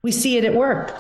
We see it at work.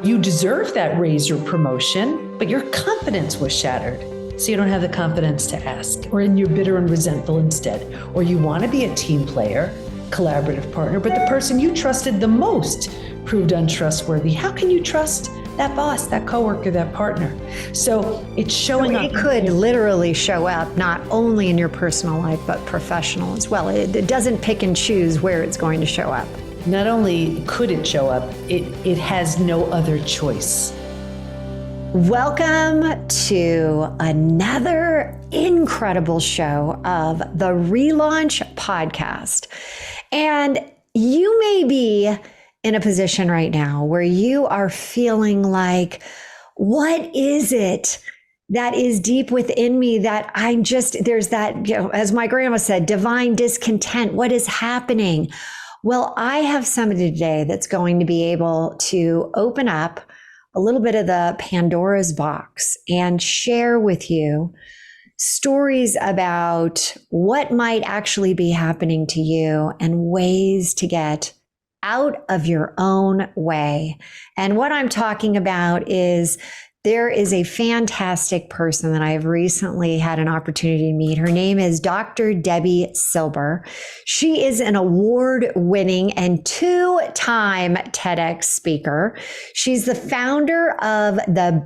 You deserve that raise or promotion, but your confidence was shattered. So you don't have the confidence to ask, or you're bitter and resentful instead. Or you want to be a team player, collaborative partner, but the person you trusted the most proved untrustworthy. How can you trust that boss, that coworker, that partner? So it's showing up. It could literally show up not only in your personal life, but professional as well. It doesn't pick and choose where it's going to show up. Not only could it show up, it has no other choice. Welcome to another incredible show of the Relaunch podcast. And you may be in a position right now where you are feeling like, what is it that is deep within me that there's that, as my grandma said, divine discontent. What is happening? Well, I have somebody today that's going to be able to open up a little bit of the Pandora's box and share with you stories about what might actually be happening to you and ways to get out of your own way. And what I'm talking about is there is a fantastic person that I've recently had an opportunity to meet. Her name is Dr. Debi Silber. She is an award-winning and two-time TEDx speaker. She's the founder of the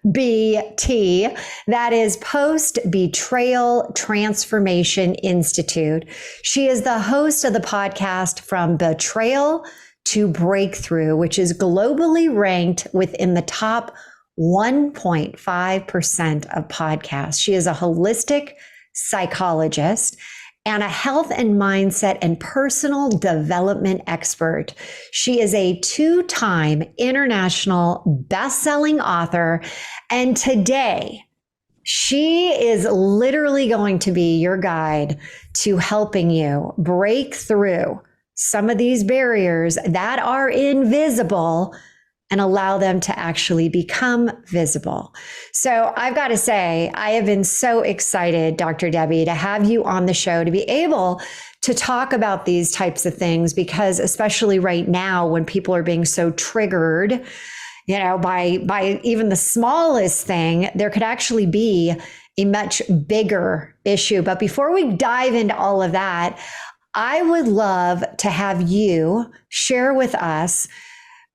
PBT, that is Post Betrayal Transformation Institute. She is the host of the podcast From Betrayal to Breakthrough, which is globally ranked within the top 1.5% of podcasts. She is a holistic psychologist and a health and mindset and personal development expert. She is a two-time international best-selling author, and today she is literally going to be your guide to helping you break through some of these barriers that are invisible and allow them to actually become visible. So I've got to say, I have been so excited, Dr. Debi, to have you on the show, to be able to talk about these types of things, because especially right now when people are being so triggered, by even the smallest thing, there could actually be a much bigger issue. But before we dive into all of that, I would love to have you share with us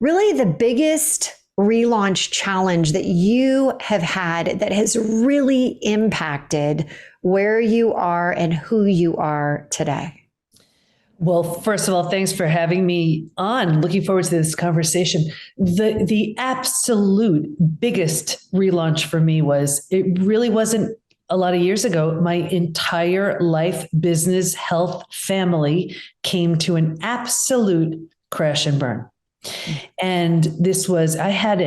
really the biggest relaunch challenge that you have had that has really impacted where you are and who you are today. Well, first of all, thanks for having me on. Looking forward to this conversation. The absolute biggest relaunch for me was, it really wasn't a lot of years ago. My entire life, business, health, family came to an absolute crash and burn. And this was, I've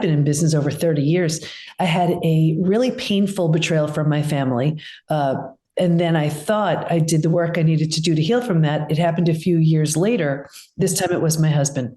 been in business over 30 years. I had a really painful betrayal from my family. And then I thought I did the work I needed to do to heal from that. It happened a few years later. This time it was my husband.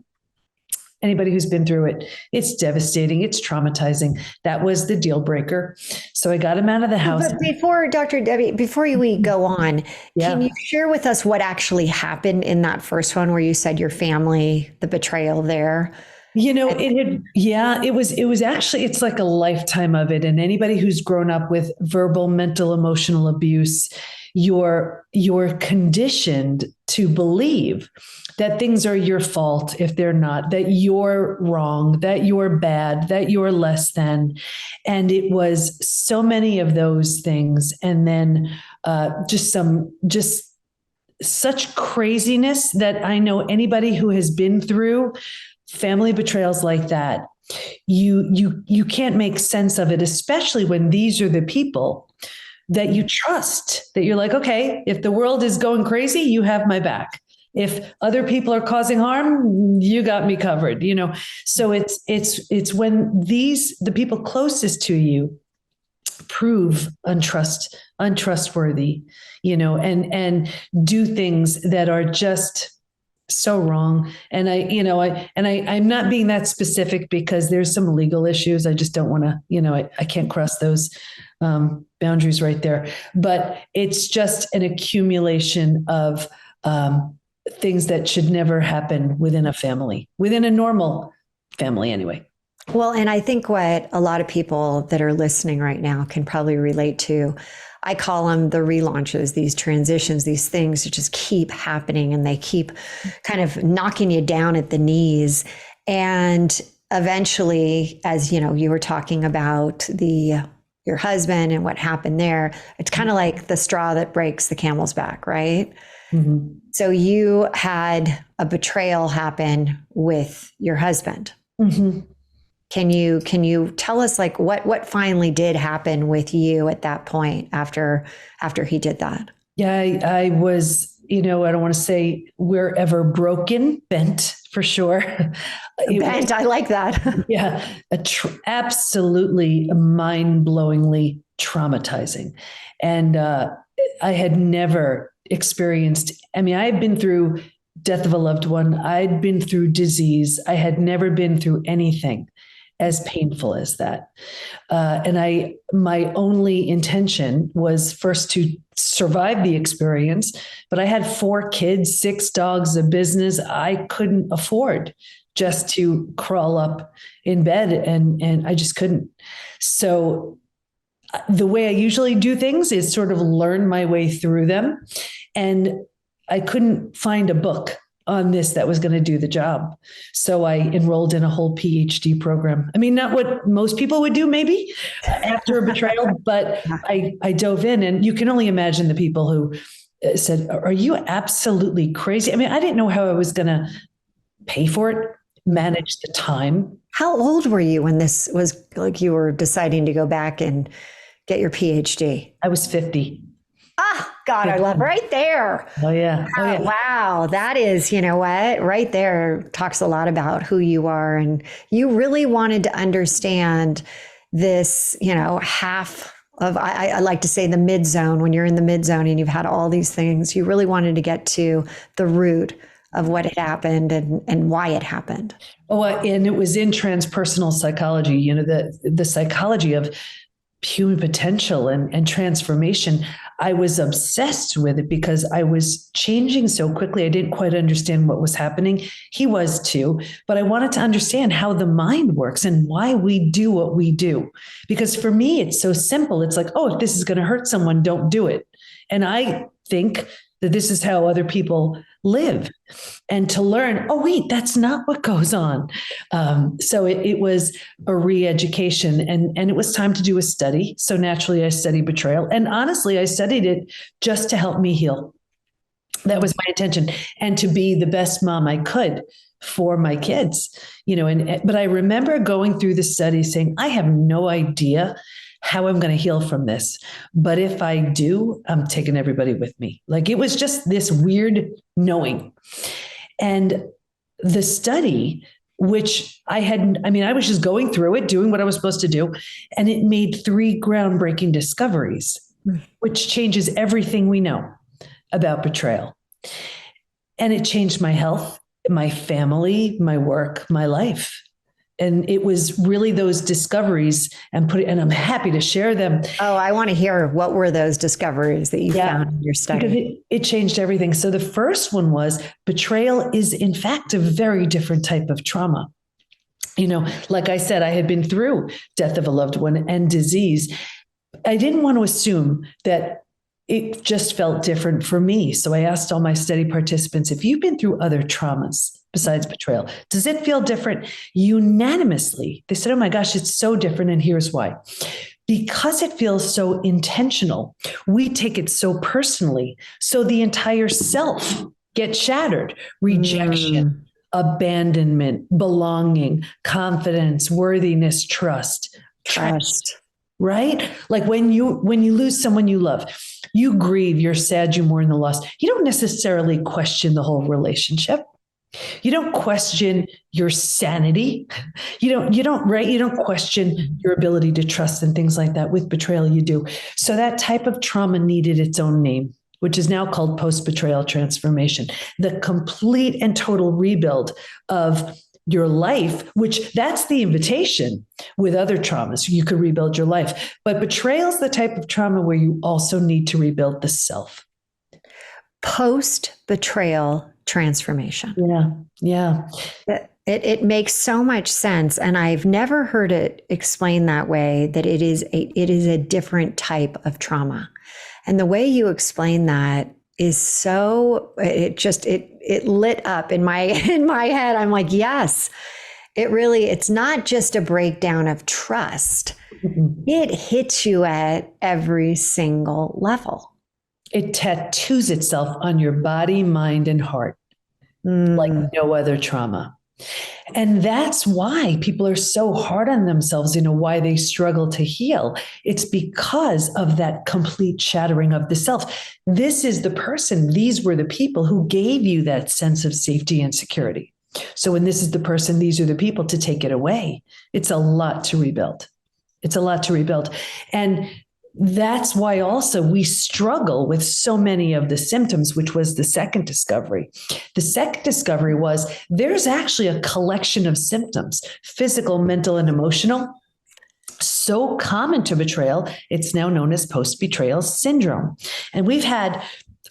Anybody who's been through it, it's devastating. It's traumatizing. That was the deal breaker. So I got him out of the house. But before, Dr. Debi, before we go on, Can you share with us what actually happened in that first one where you said your family, the betrayal there? It was actually, it's like a lifetime of it. And anybody who's grown up with verbal, mental, emotional abuse, you're conditioned to believe that things are your fault if they're not, that you're wrong, that you're bad, that you're less than. And it was so many of those things. And then just such craziness that I know anybody who has been through family betrayals like that, you can't make sense of it, especially when these are the people that you trust, that you're like, okay, if the world is going crazy, you have my back. If other people are causing harm, you got me covered, So it's when the people closest to you prove untrustworthy, and do things that are just so wrong. And I'm not being that specific because there's some legal issues. I just don't want to, I can't cross those boundaries right there, but it's just an accumulation of things that should never happen within a family, within a normal family anyway. Well, and I think what a lot of people that are listening right now can probably relate to, I call them the relaunches, these transitions, these things that just keep happening and they keep kind of knocking you down at the knees. And eventually, as you know, you were talking about your husband and what happened there, it's kind of like the straw that breaks the camel's back, right? Mm-hmm. So you had a betrayal happen with your husband. Mm-hmm. Can you tell us like what finally did happen with you at that point after he did that? Yeah, I was, I don't want to say we're ever broken, bent for sure. Bent, I like that. Yeah, absolutely mind-blowingly traumatizing. And I had never experienced, I had been through death of a loved one. I'd been through disease. I had never been through anything as painful as that. And my only intention was first to survive the experience, but I had 4 kids, 6 dogs, a business. I couldn't afford just to crawl up in bed and I just couldn't. So the way I usually do things is sort of learn my way through them. And I couldn't find a book on this that was going to do the job. So I enrolled in a whole PhD program. Not what most people would do maybe after a betrayal, but I dove in, and you can only imagine the people who said, "Are you absolutely crazy?" I didn't know how I was going to pay for it, manage the time. How old were you when this was like you were deciding to go back and get your PhD? I was 50. Ah, God, I love right there. Oh, yeah. Oh, yeah. Wow. That is, you know what, right there talks a lot about who you are. And you really wanted to understand this, half of, I like to say the mid zone, when you're in the mid zone and you've had all these things, you really wanted to get to the root of what had happened and why it happened. Oh, and it was in transpersonal psychology, the psychology of human potential and transformation. I was obsessed with it because I was changing so quickly. I didn't quite understand what was happening. He was too, but I wanted to understand how the mind works and why we do what we do. Because for me, it's so simple. It's like, oh, if this is going to hurt someone, don't do it. And I think that this is how other people live, and to learn, oh, wait, that's not what goes on. So it was a re-education, and it was time to do a study. So naturally I studied betrayal, and honestly, I studied it just to help me heal. That was my intention, and to be the best mom I could for my kids, but I remember going through the study saying, I have no idea how I'm going to heal from this. But if I do, I'm taking everybody with me. Like, it was just this weird knowing. And the study, which I was just going through it, doing what I was supposed to do. And it made 3 groundbreaking discoveries, which changes everything we know about betrayal. And it changed my health, my family, my work, my life. And it was really those discoveries and I'm happy to share them. Oh, I want to hear, what were those discoveries that you found in your study? Because it changed everything. So the first one was betrayal is in fact a very different type of trauma. Like I said, I had been through death of a loved one and disease. I didn't want to assume that it just felt different for me. So I asked all my study participants, if you've been through other traumas besides betrayal, does it feel different? Unanimously, they said, oh my gosh, it's so different. And here's why. Because it feels so intentional, we take it so personally. So the entire self gets shattered. Rejection, abandonment, belonging, confidence, worthiness, trust. Right? Like when you lose someone you love, you grieve, you're sad, you mourn the loss. You don't necessarily question the whole relationship. You don't question your sanity. You don't question your ability to trust and things like that. With betrayal, you do. So that type of trauma needed its own name, which is now called Post Betrayal Transformation, the complete and total rebuild of your life, which that's the invitation. With other traumas, you could rebuild your life. But betrayal is the type of trauma where you also need to rebuild the self. Post Betrayal Transformation. Yeah. Yeah. It makes so much sense. And I've never heard it explained that way, that it is a different type of trauma. And the way you explain that is so, it lit up in my head. I'm like, yes, it's not just a breakdown of trust. Mhm. It hits you at every single level. It tattoos itself on your body, mind, and heart like no other trauma. And that's why people are so hard on themselves, why they struggle to heal. It's because of that complete shattering of the self. This is the person, these were the people who gave you that sense of safety and security. So when this is the person, these are the people to take it away. It's a lot to rebuild. It's a lot to rebuild. And that's why also we struggle with so many of the symptoms, which was the second discovery. The second discovery was there's actually a collection of symptoms, physical, mental, and emotional, so common to betrayal. It's now known as post-betrayal syndrome. And we've had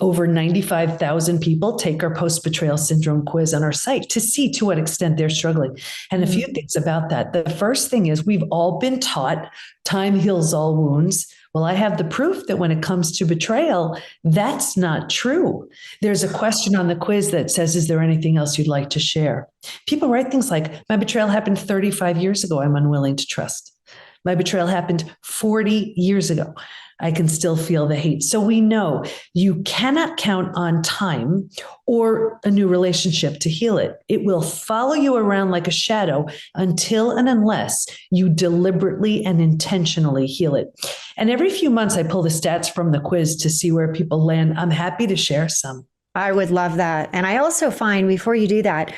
over 95,000 people take our post-betrayal syndrome quiz on our site to see to what extent they're struggling. And a few things about that. The first thing is we've all been taught time heals all wounds. Well, I have the proof that when it comes to betrayal, that's not true. There's a question on the quiz that says, is there anything else you'd like to share? People write things like, my betrayal happened 35 years ago. I'm unwilling to trust. My betrayal happened 40 years ago. I can still feel the hate. So we know you cannot count on time or a new relationship to heal it. It will follow you around like a shadow until and unless you deliberately and intentionally heal it. And every few months, I pull the stats from the quiz to see where people land. I'm happy to share some. I would love that. And I also find, before you do that,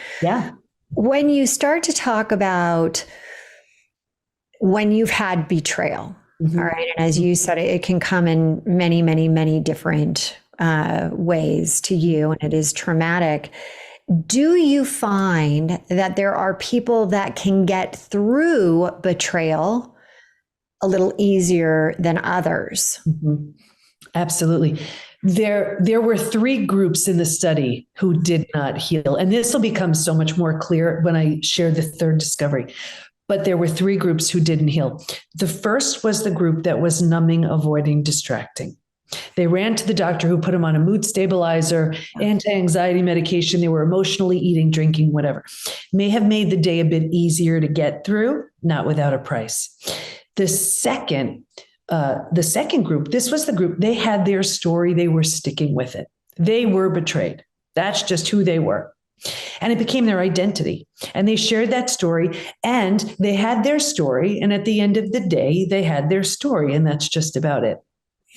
when you start to talk about when you've had betrayal, all right. And as you said, it can come in many, many, many different ways to you, and it is traumatic. Do you find that there are people that can get through betrayal a little easier than others? Mm-hmm. Absolutely. There were 3 groups in the study who did not heal. And this will become so much more clear when I share the third discovery. But there were 3 groups who didn't heal. The first was the group that was numbing, avoiding, distracting. They ran to the doctor who put them on a mood stabilizer, anti-anxiety medication. They were emotionally eating, drinking, whatever. May have made the day a bit easier to get through, not without a price. The second group, this was the group, they had their story. They were sticking with it. They were betrayed. That's just who they were. And it became their identity. And they shared that story and they had their story. And at the end of the day, they had their story. And that's just about it.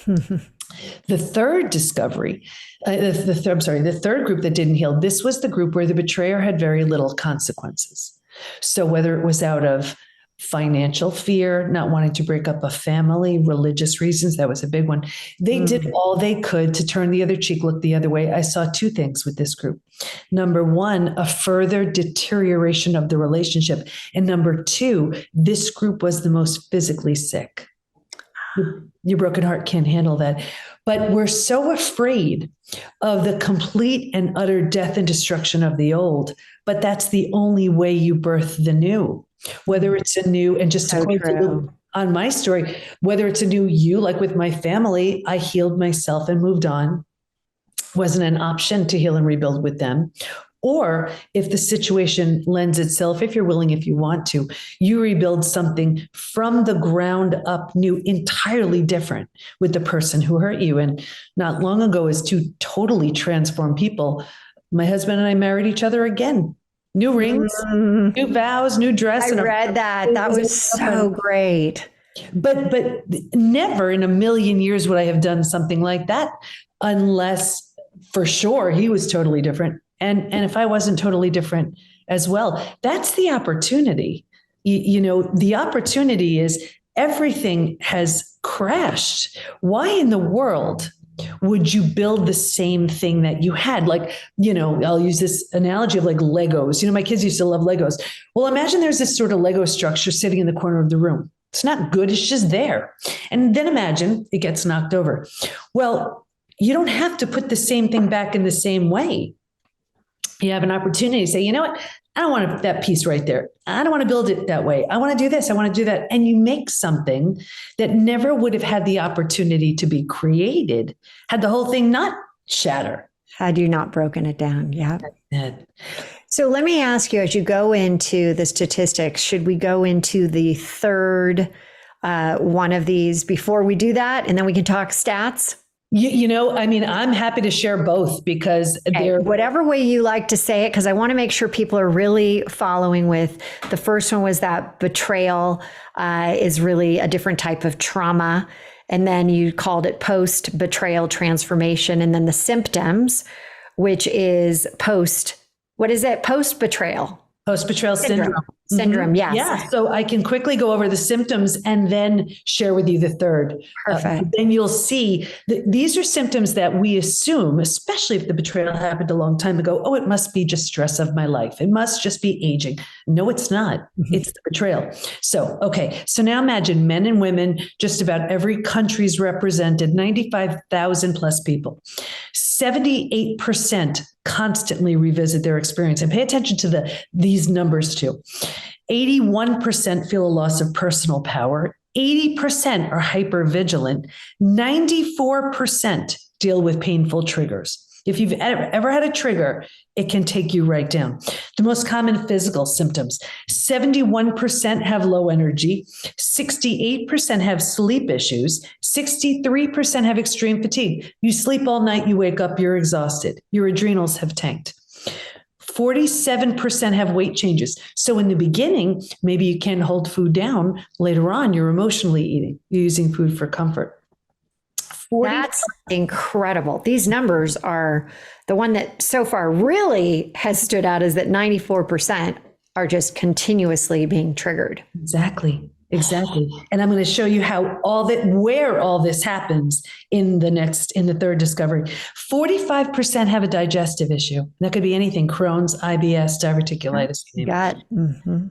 The third discovery, the third group that didn't heal, this was the group where the betrayer had very little consequences. So whether it was out of financial fear, not wanting to break up a family, religious reasons, that was a big one. They did all they could to turn the other cheek, look the other way. I saw 2 things with this group. Number 1, a further deterioration of the relationship. And number 2, this group was the most physically sick. Your broken heart can't handle that. But we're so afraid of the complete and utter death and destruction of the old. But that's the only way you birth the new. Whether it's a new, and just to quote on my story, whether it's a new you, like with my family, I healed myself and moved on. Wasn't an option to heal and rebuild with them. Or if the situation lends itself, if you're willing, if you want to, you rebuild something from the ground up, new, entirely different with the person who hurt you. And not long ago, as 2 totally transformed people, my husband and I married each other again. New rings, new vows, new dress. I read that. That was so great. But never in a million years would I have done something like that unless for sure he was totally different. And if I wasn't totally different as well. That's the opportunity. The opportunity is everything has crashed. Why in the world would you build the same thing that you had? Like, I'll use this analogy of like Legos. My kids used to love Legos. Well, imagine there's this sort of Lego structure sitting in the corner of the room. It's not good. It's just there. And then imagine it gets knocked over. Well, you don't have to put the same thing back in the same way. You have an opportunity to say, you know what? I don't want that piece right there. I don't want to build it that way. I want to do this. I want to do that. And you make something that never would have had the opportunity to be created had the whole thing not shatter. Had you not broken it down. Yeah. Yeah. So let me ask you, as you go into the statistics, should we go into the third one of these before we do that? And then we can talk stats? I'm happy to share both because they're whatever way you like to say it, because I want to make sure people are really following with. The first one was that betrayal is really a different type of trauma. And then you called it post betrayal transformation. And then the symptoms, which is post betrayal. Post betrayal syndrome. Syndrome, yes. Yeah. So I can quickly go over the symptoms and then share with you the third. Perfect. Then you'll see that these are symptoms that we assume, especially if the betrayal happened a long time ago. Oh, it must be just stress of my life. It must just be aging. No, it's not. Mm-hmm. It's the betrayal. So, okay. So now imagine men and women, just about every country's represented, 95,000 plus people. 78% constantly revisit their experience, and pay attention to these numbers too. 81% feel a loss of personal power. 80% are hypervigilant. 94% deal with painful triggers. If you've ever had a trigger, it can take you right down. The most common physical symptoms: 71% have low energy, 68% have sleep issues, 63% have extreme fatigue. You sleep all night, you wake up, you're exhausted. Your adrenals have tanked. 47% have weight changes. So in the beginning, maybe you can't hold food down. Later on, you're emotionally eating. You're using food for comfort. That's incredible. These numbers are the one that so far really has stood out, is that 94% are just continuously being triggered. Exactly. And I'm going to show you where all this happens in the third discovery. 45% have a digestive issue. That could be anything: Crohn's, IBS, diverticulitis. Mm-hmm.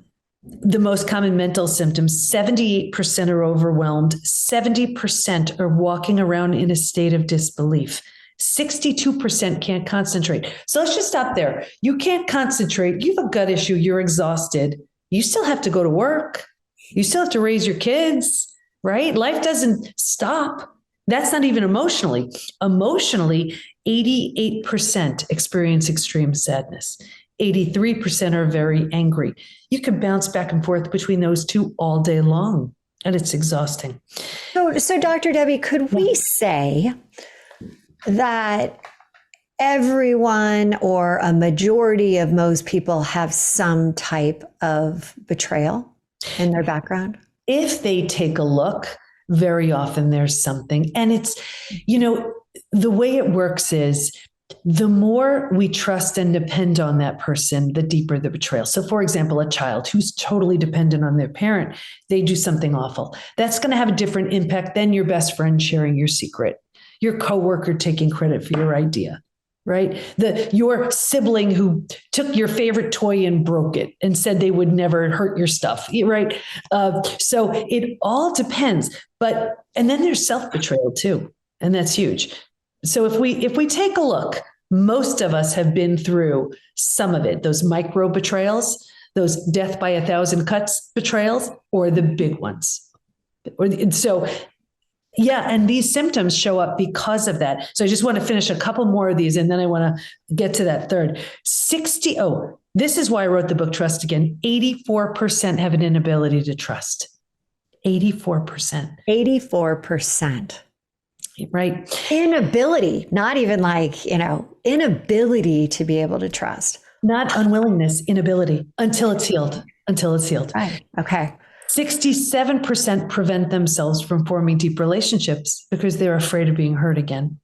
The most common mental symptoms: 78% are overwhelmed. 70% are walking around in a state of disbelief. 62% can't concentrate. So let's just stop there. You can't concentrate. You have a gut issue. You're exhausted. You still have to go to work. You still have to raise your kids, right? Life doesn't stop. That's not even emotionally. Emotionally, 88% experience extreme sadness. 83% are very angry. You can bounce back and forth between those two all day long, and it's exhausting. So Dr. Debi, could we say that everyone, or a majority of most people, have some type of betrayal in their background? If they take a look, very often there's something. And it's, the way it works is, the more we trust and depend on that person, the deeper the betrayal. So for example, a child who's totally dependent on their parent, they do something awful. That's going to have a different impact than your best friend sharing your secret, your coworker taking credit for your idea, right? Your sibling who took your favorite toy and broke it and said they would never hurt your stuff, right? So it all depends. And then there's self-betrayal too. And that's huge. So if we take a look, most of us have been through some of it, those micro betrayals, those death by 1,000 cuts betrayals, or the big ones. And these symptoms show up because of that. So I just want to finish a couple more of these, and then I want to get to that third. This is why I wrote the book, Trust Again. 84% have an inability to trust. 84%. 84%. Right. Inability, not even inability to be able to trust. Not unwillingness, inability, until it's healed. Right. Okay. 67% prevent themselves from forming deep relationships because they're afraid of being hurt again.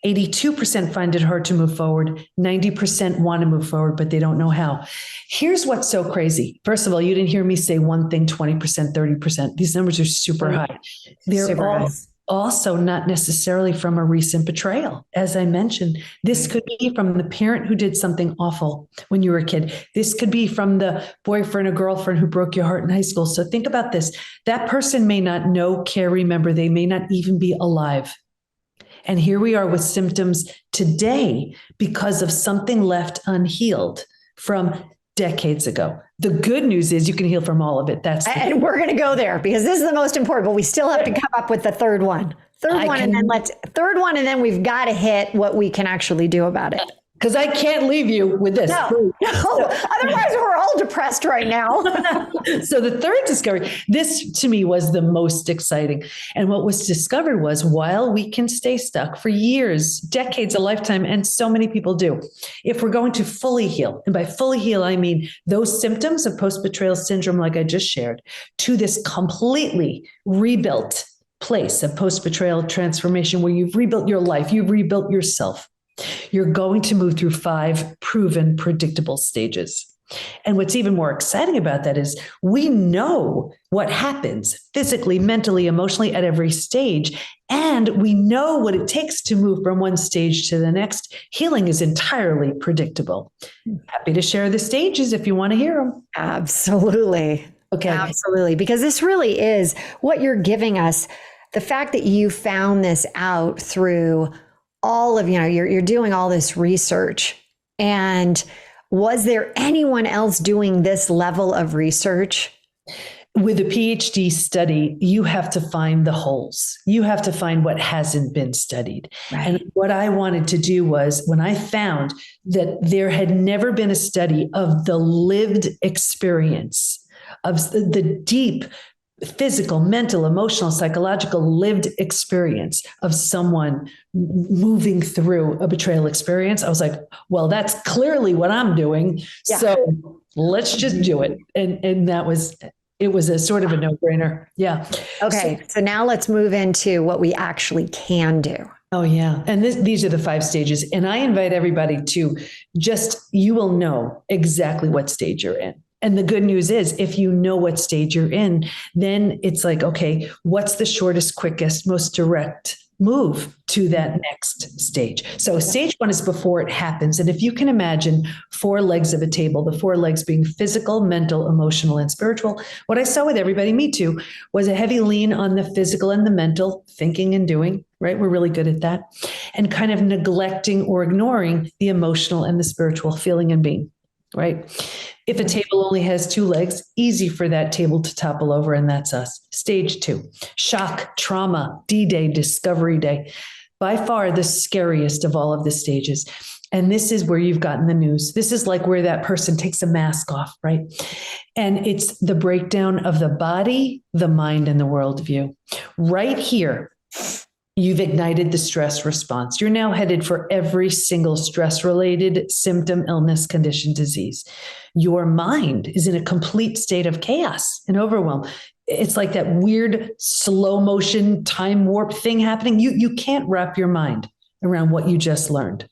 82% find it hard to move forward. 90% want to move forward, but they don't know how. Here's what's so crazy. First of all, you didn't hear me say one thing, 20%, 30%. These numbers are super high. They're also not necessarily from a recent betrayal. As I mentioned, this could be from the parent who did something awful when you were a kid. This could be from the boyfriend or girlfriend who broke your heart in high school. So think about this. That person may not know, care, remember. They may not even be alive. And here we are with symptoms today because of something left unhealed from decades ago. The good news is you can heal from all of it. And we're going to go there because this is the most important, but we still have to come up with the third one. Third one, and then we've got to hit what we can actually do about it. Because I can't leave you with this. No. Otherwise we're all depressed right now. So the third discovery, this to me was the most exciting. And what was discovered was while we can stay stuck for years, decades, a lifetime, and so many people do, if we're going to fully heal, and by fully heal, I mean those symptoms of post-betrayal syndrome, like I just shared, to this completely rebuilt place of post-betrayal transformation where you've rebuilt your life, you've rebuilt yourself. You're going to move through 5 proven, predictable stages. And what's even more exciting about that is we know what happens physically, mentally, emotionally at every stage. And we know what it takes to move from one stage to the next. Healing is entirely predictable. Happy to share the stages if you want to hear them. Absolutely. Okay. Absolutely. Because this really is what you're giving us. The fact that you found this out through all of, you're doing all this research. And was there anyone else doing this level of research? With a PhD study, you have to find the holes. You have to find what hasn't been studied. Right. And what I wanted to do was when I found that there had never been a study of the lived experience of the deep physical, mental, emotional, psychological lived experience of someone moving through a betrayal experience, I was like, well, that's clearly what I'm doing. Yeah. So let's just do it. And it was a sort of a no-brainer. Yeah. Okay. So now let's move into what we actually can do. Oh, yeah. And these are the 5 stages. And I invite everybody to you will know exactly what stage you're in. And the good news is if you know what stage you're in, then it's like, okay, what's the shortest, quickest, most direct move to that next stage? So stage 1 is before it happens. And if you can imagine 4 legs of a table, the 4 legs being physical, mental, emotional, and spiritual, what I saw with everybody, me too, was a heavy lean on the physical and the mental, thinking and doing, right? We're really good at that. And kind of neglecting or ignoring the emotional and the spiritual, feeling and being. Right? If a table only has 2 legs, easy for that table to topple over, and that's us. Stage 2, shock, trauma, D-Day, discovery day. By far the scariest of all of the stages. And this is where you've gotten the news. This is like where that person takes a mask off, right? And it's the breakdown of the body, the mind, and the worldview. Right here, you've ignited the stress response. You're now headed for every single stress-related symptom, illness, condition, disease. Your mind is in a complete state of chaos and overwhelm. It's like that weird slow motion time warp thing happening. You can't wrap your mind around what you just learned.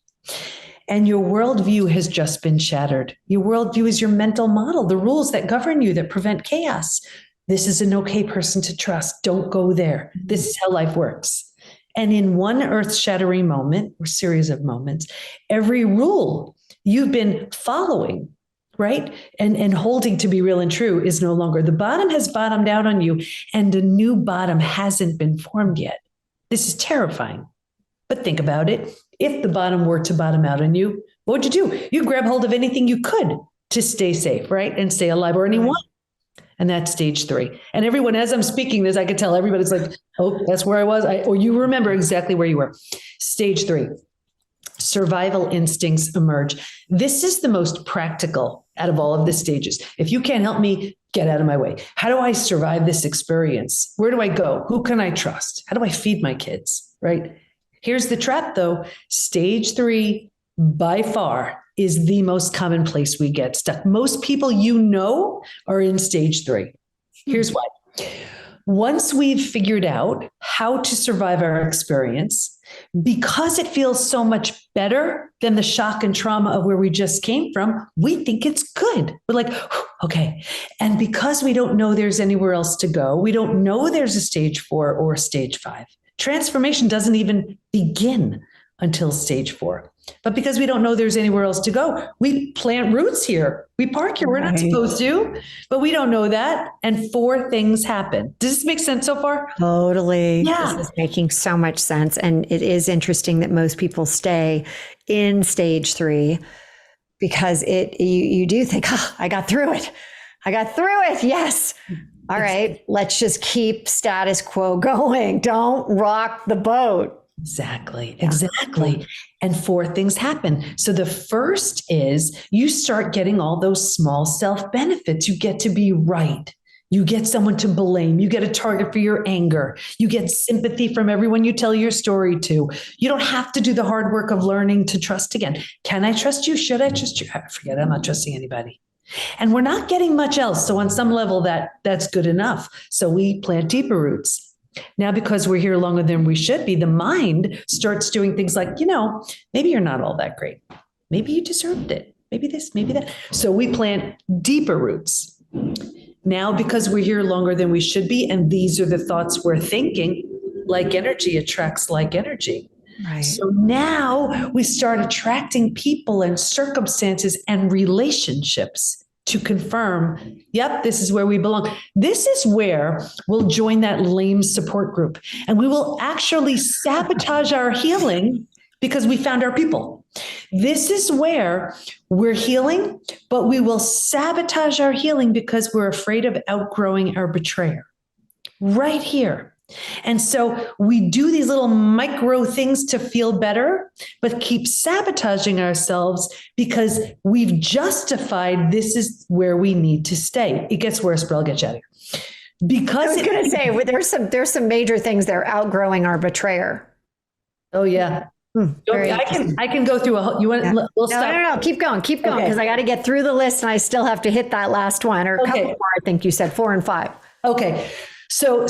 And your worldview has just been shattered. Your worldview is your mental model, the rules that govern you, that prevent chaos. This is an okay person to trust. Don't go there. This is how life works. And in one earth-shattering moment, or series of moments, every rule you've been following, right, and holding to be real and true is no longer. The bottom has bottomed out on you, and a new bottom hasn't been formed yet. This is terrifying. But think about it. If the bottom were to bottom out on you, what would you do? You'd grab hold of anything you could to stay safe, right, and stay alive, or anyone. And that's stage 3. And everyone, as I'm speaking this, I could tell everybody's like, oh, that's where I was. Or you remember exactly where you were. Stage 3, survival instincts emerge. This is the most practical out of all of the stages. If you can't help me, get out of my way. How do I survive this experience? Where do I go? Who can I trust? How do I feed my kids? Right? Here's the trap, though. Stage 3, by far, is the most common place we get stuck. Most people are in stage 3. Here's why. Once we've figured out how to survive our experience, because it feels so much better than the shock and trauma of where we just came from, we think it's good. We're like, okay. And because we don't know there's anywhere else to go, we don't know there's a stage 4 or a stage 5. Transformation doesn't even begin until stage 4. But because we don't know there's anywhere else to go, we plant roots here. We park here. We're not supposed to, but we don't know that. And 4 things happen. Does this make sense so far? Totally. Yeah. This is making so much sense. And it is interesting that most people stay in stage 3 because you do think, oh, I got through it. I got through it. Yes. All right. Let's just keep status quo going. Don't rock the boat. Exactly. And 4 things happen. So the first is you start getting all those small self benefits. You get to be right. You get someone to blame. You get a target for your anger. You get sympathy from everyone you tell your story to. You don't have to do the hard work of learning to trust again. Can I trust you? Should I trust you? Forget it. I'm not trusting anybody. And we're not getting much else. So on some level, that's good enough. So we plant deeper roots. Now, because we're here longer than we should be, the mind starts doing things like, maybe you're not all that great. Maybe you deserved it. Maybe this, maybe that. So we plant deeper roots. Now, because we're here longer than we should be, and these are the thoughts we're thinking, like energy attracts like energy. Right. So now we start attracting people and circumstances and relationships to confirm, yep, this is where we belong. This is where we'll join that lame support group, and we will actually sabotage our healing because we found our people. This is where we're healing, but we will sabotage our healing because we're afraid of outgrowing our betrayer. Right here. And so we do these little micro things to feel better, but keep sabotaging ourselves because we've justified this is where we need to stay. It gets worse, but I'll get you out of here. Because I was going to say, there's some major things there, outgrowing our betrayer. Oh yeah. I can go through a whole, you want yeah. We'll stop. No, keep going, because I got to get through the list and I still have to hit that last one or a couple more. I think you said 4 and 5. Okay. So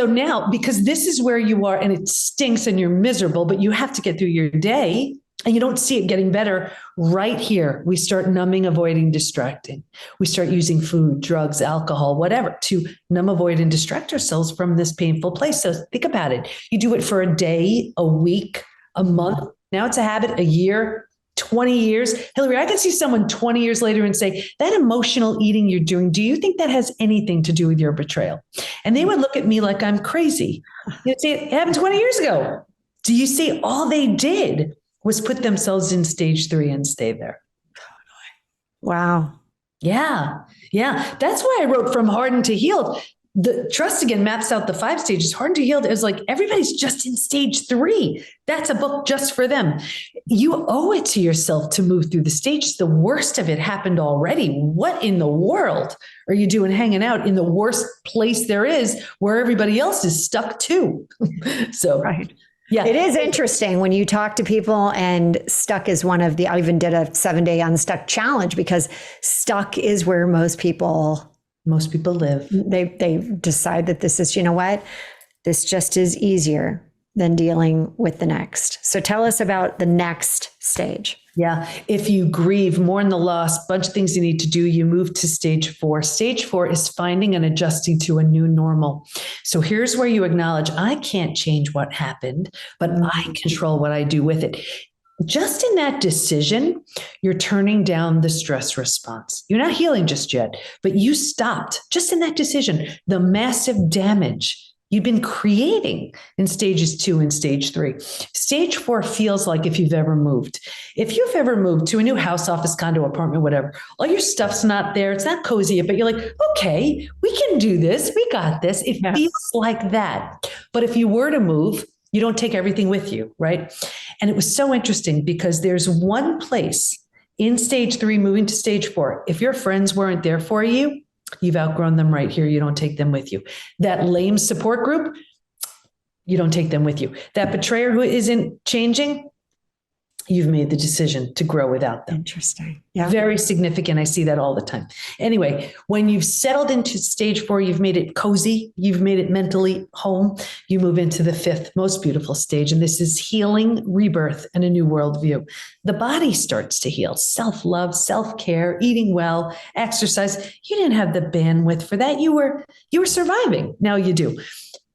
now, because this is where you are and it stinks and you're miserable, but you have to get through your day and you don't see it getting better. Right here, we start numbing, avoiding, distracting. We start using food, drugs, alcohol, whatever to numb, avoid, and distract ourselves from this painful place. So think about it. You do it for a day, a week, a month. Now it's a habit, a year, 20 years. Hilary, I can see someone 20 years later and say, that emotional eating you're doing, do you think that has anything to do with your betrayal? And they would look at me like I'm crazy. They'd say, it happened 20 years ago. Do you see all they did was put themselves in stage 3 and stay there? Wow. Yeah. That's why I wrote From Hardened to Healed. The Trust Again maps out the 5 stages. Hardened to Healed is like everybody's just in stage 3. That's a book just for them. You owe it to yourself to move through the stages. The worst of it happened already. What in the world are you doing hanging out in the worst place there is where everybody else is stuck too? So, right. Yeah. It is interesting when you talk to people, and stuck is one of the, I even did a 7-day unstuck challenge because stuck is where most people live. They decide that this is, this just is easier than dealing with the next. So tell us about the next stage. Yeah. If you grieve, mourn the loss, bunch of things you need to do, you move to stage 4. Stage 4 is finding and adjusting to a new normal. So here's where you acknowledge, I can't change what happened, but I control what I do with it. Just in that decision, you're turning down the stress response. You're not healing just yet, but you stopped just in that decision, the massive damage you've been creating in stages 2 and stage 3. Stage 4 feels like if you've ever moved. If you've ever moved to a new house, office, condo, apartment, whatever, all your stuff's not there. It's not cozy yet, but you're like, okay, we can do this. We got this. It feels like that. But if you were to move, you don't take everything with you, right? And it was so interesting because there's one place in stage 3 moving to stage 4. If your friends weren't there for you, you've outgrown them right here. You don't take them with you. That lame support group, you don't take them with you. That betrayer who isn't changing, you've made the decision to grow without them. Interesting. Yeah. Very significant. I see that all the time. Anyway, when you've settled into stage 4, you've made it cozy, you've made it mentally home, you move into the 5th most beautiful stage. And this is healing, rebirth, and a new worldview. The body starts to heal, self-love, self-care, eating well, exercise. You didn't have the bandwidth for that. You were surviving. Now you do.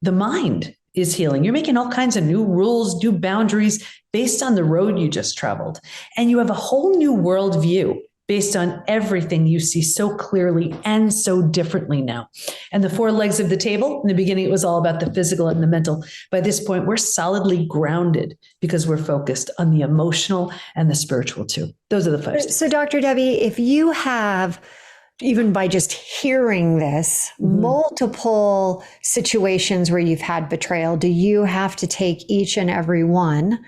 The mind is healing. You're making all kinds of new rules, new boundaries based on the road you just traveled. And you have a whole new worldview based on everything you see so clearly and so differently now. And the four legs of the table, in the beginning, it was all about the physical and the mental. By this point, we're solidly grounded because we're focused on the emotional and the spiritual too. Those are the five steps. So, Dr. Debi, if you have, even by just hearing this, multiple situations where you've had betrayal, do you have to take each and every one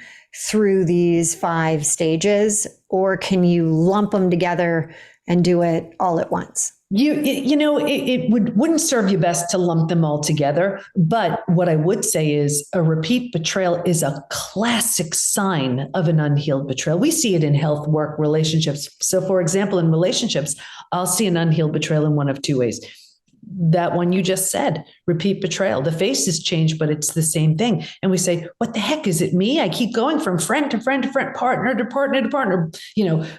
through these 5 stages, or can you lump them together and do it all at once? It wouldn't serve you best to lump them all together. But what I would say is a repeat betrayal is a classic sign of an unhealed betrayal. We see it in health, work, relationships. So for example, in relationships, I'll see an unhealed betrayal in one of 2 ways. That one you just said, repeat betrayal. The face has changed, but it's the same thing. And we say, what the heck, is it me? I keep going from friend to friend to friend, partner to partner to partner,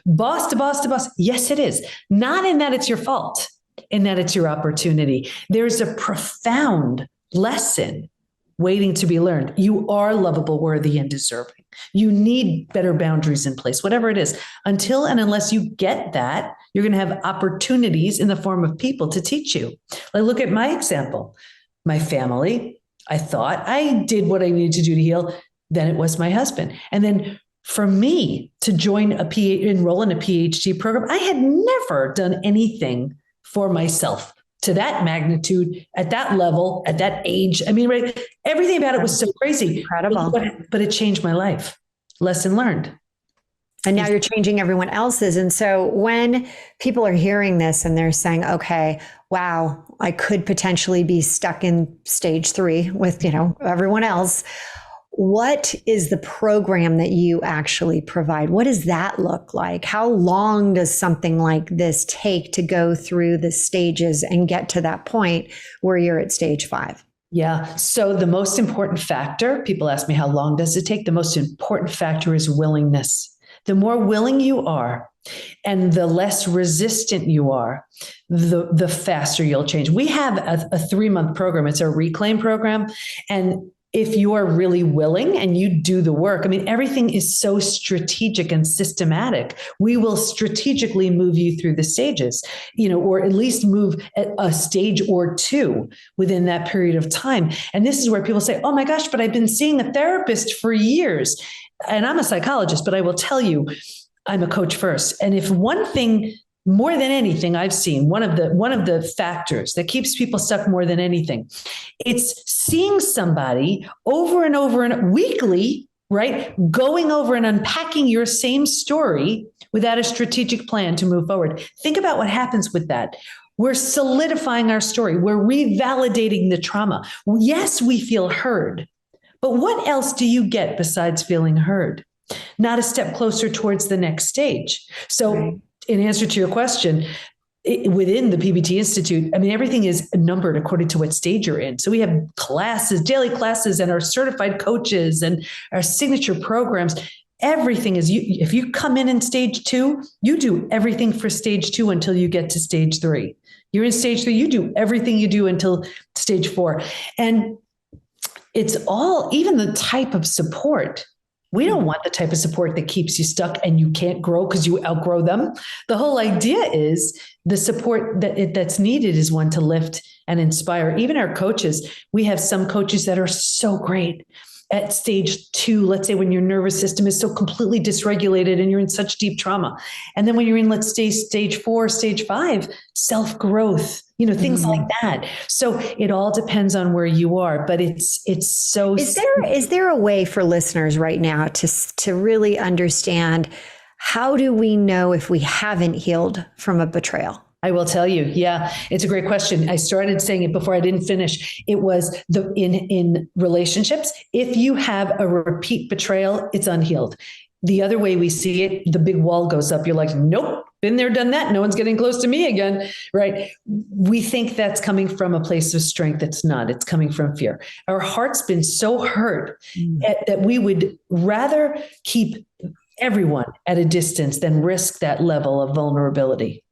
boss to boss to boss. Yes, it is. Not in that it's your fault, in that it's your opportunity. There's a profound lesson waiting to be learned. You are lovable, worthy, and deserving. You need better boundaries in place, whatever it is. Until and unless you get that, you're going to have opportunities in the form of people to teach you. Like, look at my example. My family, I thought I did what I needed to do to heal. Then it was my husband. And then for me to enroll in a PhD program, I had never done anything for myself to that magnitude, at that level, at that age. I mean, right, everything about it was so crazy. Incredible. But it changed my life. Lesson learned. And now you're changing everyone else's. And so when people are hearing this and they're saying, okay, wow, I could potentially be stuck in stage 3 with, everyone else. What is the program that you actually provide? What does that look like? How long does something like this take to go through the stages and get to that point where you're at stage 5? Yeah. So the most important factor, people ask me, how long does it take? The most important factor is willingness. The more willing you are and the less resistant you are, the faster you'll change. We have a 3-month program. It's a reclaim program. And if you are really willing and you do the work, I mean, everything is so strategic and systematic. We will strategically move you through the stages, or at least move at a stage or 2 within that period of time. And this is where people say, oh my gosh, but I've been seeing a therapist for years. And I'm a psychologist, but I will tell you, I'm a coach first. And if one thing, more than anything I've seen, one of the factors that keeps people stuck more than anything, it's seeing somebody over and over and weekly, right? Going over and unpacking your same story without a strategic plan to move forward. Think about what happens with that. We're solidifying our story. We're revalidating the trauma. Yes, we feel heard, but what else do you get besides feeling heard? Not a step closer towards the next stage. So, right. In answer to your question, within the PBT Institute, I mean, everything is numbered according to what stage you're in. So we have classes, daily classes, and our certified coaches and our signature programs. Everything is, if you come in stage 2, you do everything for stage 2 until you get to stage 3. You're in stage 3, you do everything you do until stage 4. And it's all, even the type of support. We don't want the type of support that keeps you stuck and you can't grow because you outgrow them. The whole idea is the support that's needed is one to lift and inspire. Even our coaches, we have some coaches that are so great at stage 2, let's say when your nervous system is so completely dysregulated and you're in such deep trauma. And then when you're in, let's say, stage 4, stage 5, self-growth, things like that. So it all depends on where you are, but it's so. Is there a way for listeners right now to really understand, how do we know if we haven't healed from a betrayal? I will tell you. Yeah, it's a great question. I started saying it before I didn't finish. It was in relationships. If you have a repeat betrayal, it's unhealed. The other way we see it, the big wall goes up. You're like, nope, been there, done that. No one's getting close to me again, right? We think that's coming from a place of strength. It's not. It's coming from fear. Our heart's been so hurt that we would rather keep everyone at a distance than risk that level of vulnerability.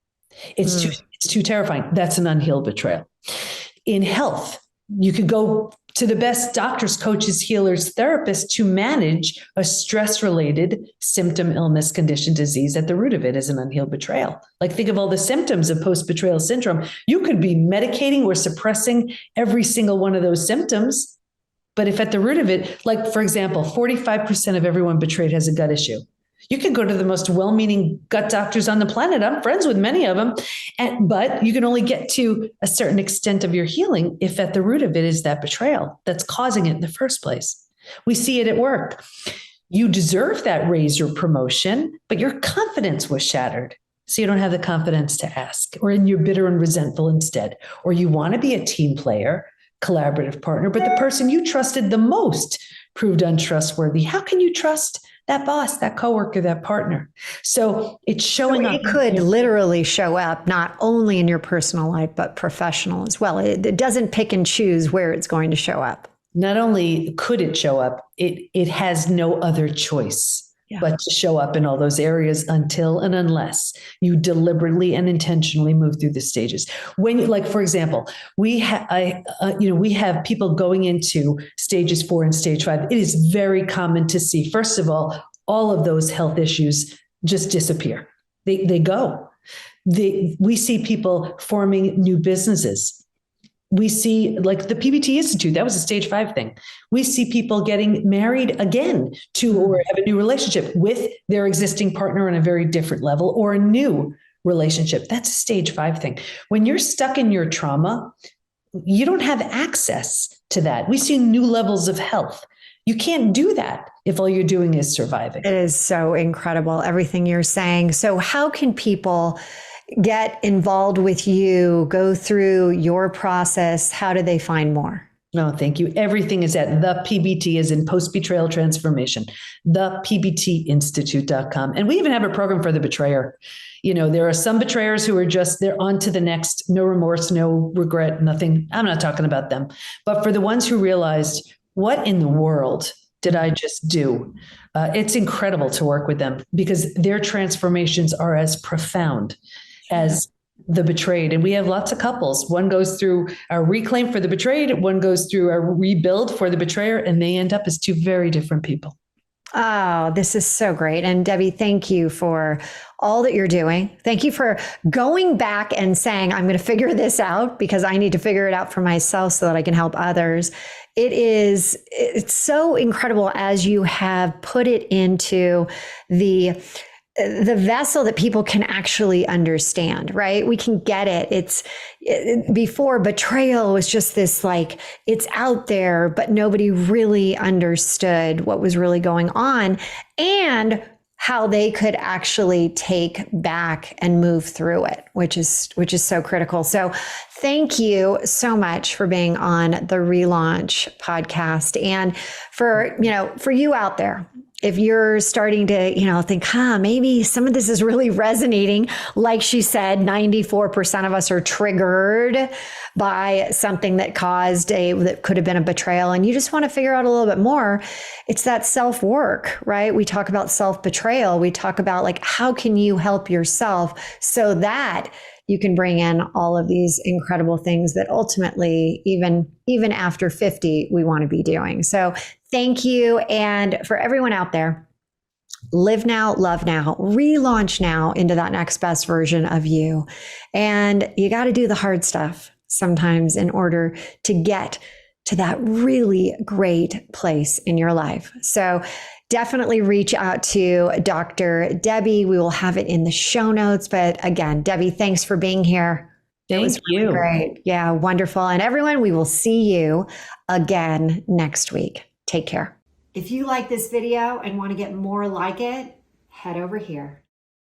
It's too terrifying. That's an unhealed betrayal. In health, you could go to the best doctors, coaches, healers, therapists to manage a stress-related symptom, illness, condition, disease. At the root of it is an unhealed betrayal. Like, think of all the symptoms of post-betrayal syndrome. You could be medicating or suppressing every single one of those symptoms. But if at the root of it, like, for example, 45% of everyone betrayed has a gut issue. You can go to the most well-meaning gut doctors on the planet. I'm friends with many of them. But you can only get to a certain extent of your healing if at the root of it is that betrayal that's causing it in the first place. We see it at work. You deserve that raise or promotion, but your confidence was shattered. So you don't have the confidence to ask, or you're bitter and resentful instead. Or you want to be a team player, collaborative partner, but the person you trusted the most proved untrustworthy. How can you trust that boss, that coworker, that partner? So it's showing up. It could literally show up not only in your personal life, but professional as well. It doesn't pick and choose where it's going to show up. Not only could it show up, it has no other choice but to show up in all those areas until and unless you deliberately and intentionally move through the stages. When you, like, for example, we have people going into stages 4 and stage 5. It is very common to see, first of all of those health issues just disappear. They go. We see people forming new businesses. We see, like, the PBT Institute, that was a stage 5 thing. We see people getting married again or have a new relationship with their existing partner on a very different level, or a new relationship. That's a stage 5 thing. When you're stuck in your trauma, you don't have access to that. We see new levels of health. You can't do that if all you're doing is surviving. It is so incredible, everything you're saying. So how can people get involved with you, go through your process? How do they find more? No, thank you. Everything is at the PBT, is in Post Betrayal Transformation, thepbtinstitute.com. And we even have a program for the betrayer. There are some betrayers who are they're on to the next, no remorse, no regret, nothing. I'm not talking about them. But for the ones who realized, what in the world did I just do? It's incredible to work with them, because their transformations are as profound as the betrayed. And we have lots of couples. One goes through a reclaim for the betrayed, one goes through a rebuild for the betrayer, and they end up as two very different people. Oh, this is so great. And Debi, thank you for all that you're doing. Thank you for going back and saying, I'm going to figure this out because I need to figure it out for myself so that I can help others. It's so incredible as you have put it into the vessel that people can actually understand, right? We can get it. Before, betrayal was just this, like, it's out there, but nobody really understood what was really going on and how they could actually take back and move through it, which is so critical. So thank you so much for being on the Relaunch podcast, and for you out there. If you're starting to, think, maybe some of this is really resonating. Like she said, 94% of us are triggered by something that could have been a betrayal. And you just want to figure out a little bit more. It's that self-work, right? We talk about self-betrayal. We talk about, like, how can you help yourself so that you can bring in all of these incredible things that ultimately, even after 50, we want to be doing. So thank you. And for everyone out there, live now, love now, relaunch now into that next best version of you. And you got to do the hard stuff sometimes in order to get to that really great place in your life. So definitely reach out to Dr. Debi. We will have it in the show notes. But again, Debi, thanks for being here. Thank you. Great. Yeah, wonderful. And everyone, we will see you again next week. Take care. If you like this video and want to get more like it, head over here.